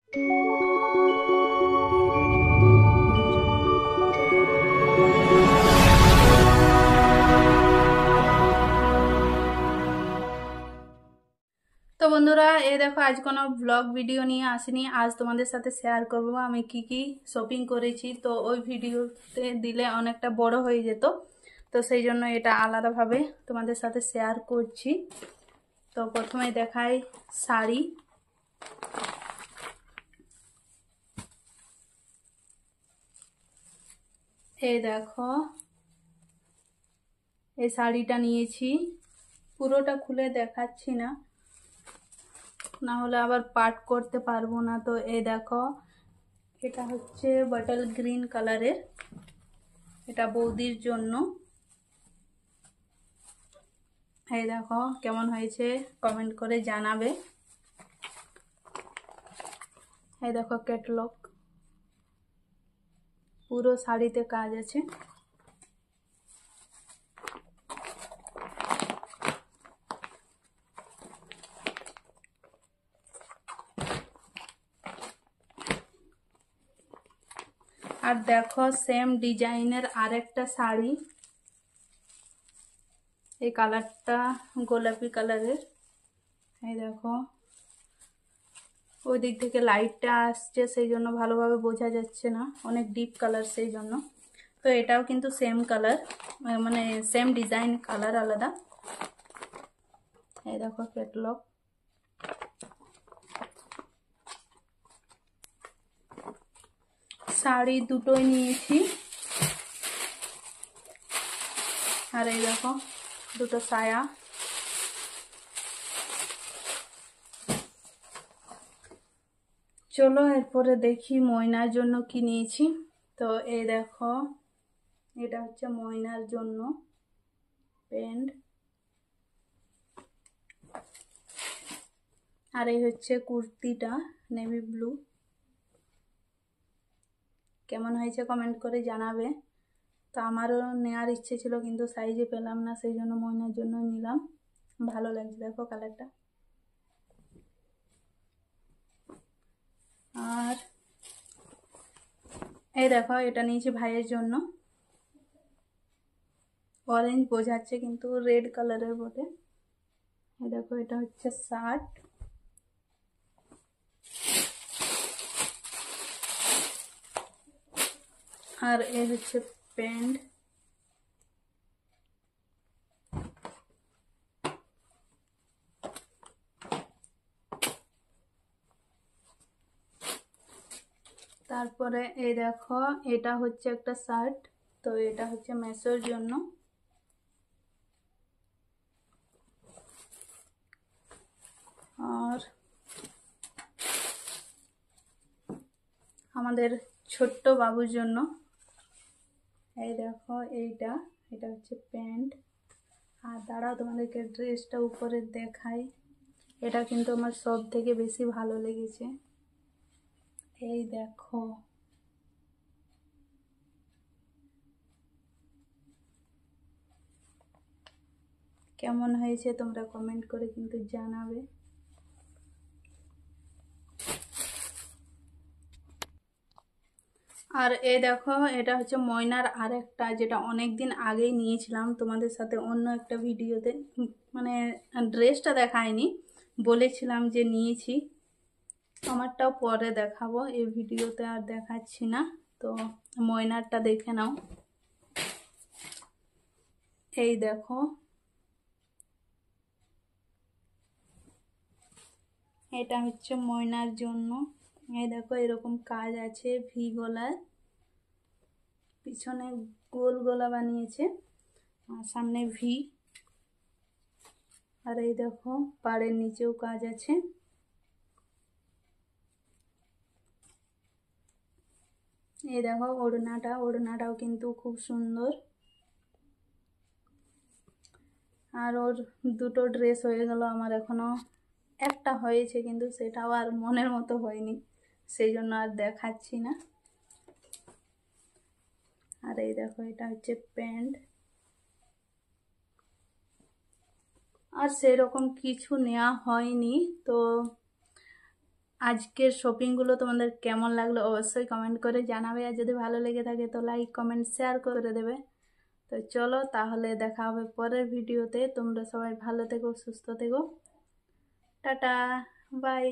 তো বন্ধুরা, এই দেখো আজ কোনো ব্লগ ভিডিও নিয়ে আসিনি। আজ তোমাদের সাথে শেয়ার করব আমি কি কি শপিং করেছি। তো ওই ভিডিওতে দিলে অনেকটা বড় হয়ে যেত, তো সেই জন্য এটা আলাদাভাবে তোমাদের সাথে শেয়ার করছি। তো প্রথমে দেখাই শাড়ি। এই দেখো, এই শাড়িটা নিয়েছি। পুরোটা খুলে দেখাচ্ছি না, না হলে আবার পাট করতে পারবো না। তো এই দেখো, এটা হচ্ছে বটল গ্রিন কালারের, এটা বৌদির জন্য। এই দেখো কেমন হয়েছে কমেন্ট করে জানাবে। এই দেখো ক্যাটালগ, পুরো শাড়িতে কাজ আছে। আর দেখো সেম ডিজাইনের আরেকটা শাড়ি, এই কালারটা গোলাপি কালারের। এই দেখো, ওই দিক থেকে লাইটটা আসছে সেই জন্য ভালোভাবে বোঝা যাচ্ছে না, অনেক ডিপ কালার সেই জন্য। তো এটাও কিন্তু সেম কালার, মানে সেম ডিজাইন, কালার আলাদা। এই দেখো ক্যাটালগ। শাড়ি দুটোই নিয়েছি। আর এই দেখো দুটো সায়া। চলো এরপরে দেখি ময়নার জন্য কি নিয়েছি। তো এই দেখো, এটা হচ্ছে ময়নার জন্য প্যান্ট। আর এই হচ্ছে কুর্তিটা নেভি ব্লু। কেমন হয়েছে কমেন্ট করে জানাবে। তো আমারও নেওয়ার ইচ্ছে ছিল কিন্তু সাইজে পেলাম না, সেই জন্য ময়নার জন্য নিলাম। ভালো লাগছে দেখো কালারটা। আর এই দেখো, এটা নিয়েছি ভাইয়ের জন্য। অরেঞ্জ বোঝাচ্ছে কিন্তু রেড কালারের বটে। এই দেখো, এটা হচ্ছে শার্ট। আর এ হচ্ছে প্যান্ট। তারপরে এই দেখো, এটা হচ্ছে একটা শার্ট। তো এটা হচ্ছে মেসোর জন্য। আর আমাদের ছোট্ট বাবুর জন্য এই দেখো, এটা হচ্ছে প্যান্ট। আর দাঁড়াও তোমাদেরকে ড্রেসটা উপরে দেখাই। এটা কিন্তু আমার সব থেকে বেশি ভালো লেগেছে। এই দেখো, কেমন হয়েছে তোমরা কমেন্ট করে কিন্তু জানাবে। আর এই দেখো, এটা হচ্ছে ময়নার আরেকটা, যেটা অনেক দিন আগেই নিয়েছিলাম তোমাদের সাথে অন্য একটা ভিডিওতে, মানে ড্রেসটা দেখায়নি, বলেছিলাম যে নিয়েছি। আমারটাও পরে দেখাবো, এই ভিডিওতে আর দেখাচ্ছি না। তো ময়নারটা দেখে নাও। এই দেখো, এটা হচ্ছে ময়নার জন্য। এই দেখো এরকম কাজ আছে ভি গলার, পিছনে গোল গলা বানিয়েছে আর সামনে ভি। আর এই দেখো পাড়ের নিচেও কাজ আছে। এই দেখো ওড়নাটাও কিন্তু খুব সুন্দর। আর ওর দুটো ড্রেস হয়ে গেল, আমার এখনো একটা হয়েছে কিন্তু সেটাও আর মনের মতো হয়নি, সেই জন্য আর দেখাচ্ছি না। আর এই দেখো, এটা হচ্ছে প্যান্ট। আর সেরকম কিছু নেওয়া হয়নি। তো আজকের শপিংগুলো তোমাদের কেমন লাগলো অবশ্যই কমেন্ট করে জানাবে, আর যদি ভালো লেগে থাকে তো লাইক কমেন্ট শেয়ার করে দেবে। তো চলো তাহলে দেখা হবে পরের ভিডিওতে। তোমরা সবাই ভালো থেকো, সুস্থ থেকো, টাটা, বাই।